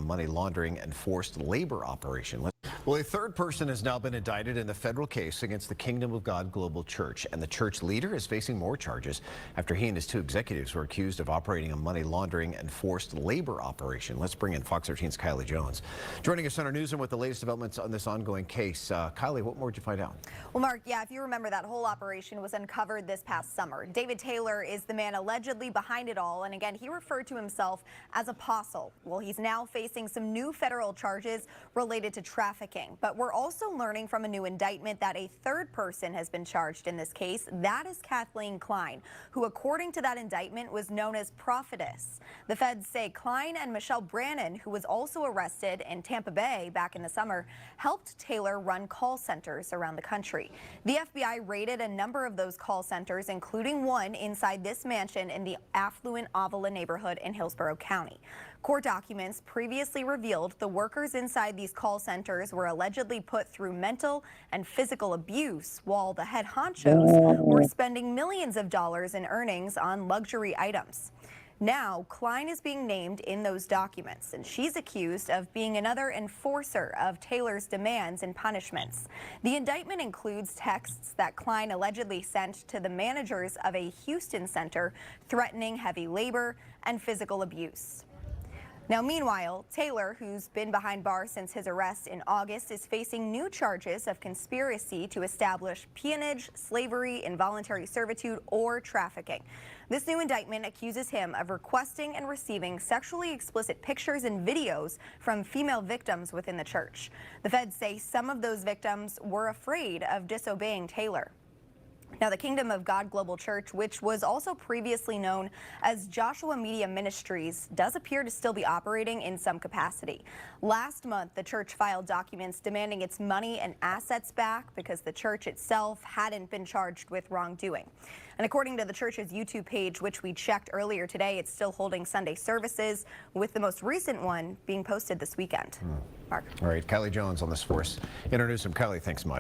money laundering and forced labor operation. Well, a third person has now been indicted in the federal case against the Kingdom of God Global Church, and the church leader is facing more charges after he and his two executives were accused of operating a money laundering and forced labor operation. Let's bring in Fox 13's Kylie Jones. Joining us on our newsroom with the latest developments on this ongoing case. Kylie, what more did you find out? Well, Mark, if you remember, that whole operation was uncovered this past summer. David Taylor is the man allegedly behind it all, and again, he referred to himself as apostle. Well, he's now facing some new federal charges related to trafficking, but we're also learning from a new indictment that a third person has been charged in this case. That is Kathleen Klein, who, according to that indictment, was known as Prophetess. The feds say Klein and Michelle Brannon, who was also arrested in Tampa Bay back in the summer, helped Taylor run call centers around the country. The FBI raided a number of those call centers, including one inside this mansion in the affluent Avila neighborhood in Hillsborough County. Court documents previously revealed the workers inside these call centers were allegedly put through mental and physical abuse, while the head honchos were spending millions of dollars in earnings on luxury items. Now, Klein is being named in those documents, and she's accused of being another enforcer of Taylor's demands and punishments. The indictment includes texts that Klein allegedly sent to the managers of a Houston center threatening heavy labor and physical abuse. Now, meanwhile, Taylor, who's been behind bars since his arrest in August, is facing new charges of conspiracy to establish peonage, slavery, involuntary servitude, or trafficking. This new indictment accuses him of requesting and receiving sexually explicit pictures and videos from female victims within the church. The feds say some of those victims were afraid of disobeying Taylor. Now, the Kingdom of God Global Church, which was also previously known as Joshua Media Ministries, does appear to still be operating in some capacity. Last month, the church filed documents demanding its money and assets back because the church itself hadn't been charged with wrongdoing. And according to the church's YouTube page, which we checked earlier today, it's still holding Sunday services, with the most recent one being posted this weekend. Mark. All right, Kylie Jones on this force. In our newsroom, Kylie, thanks much.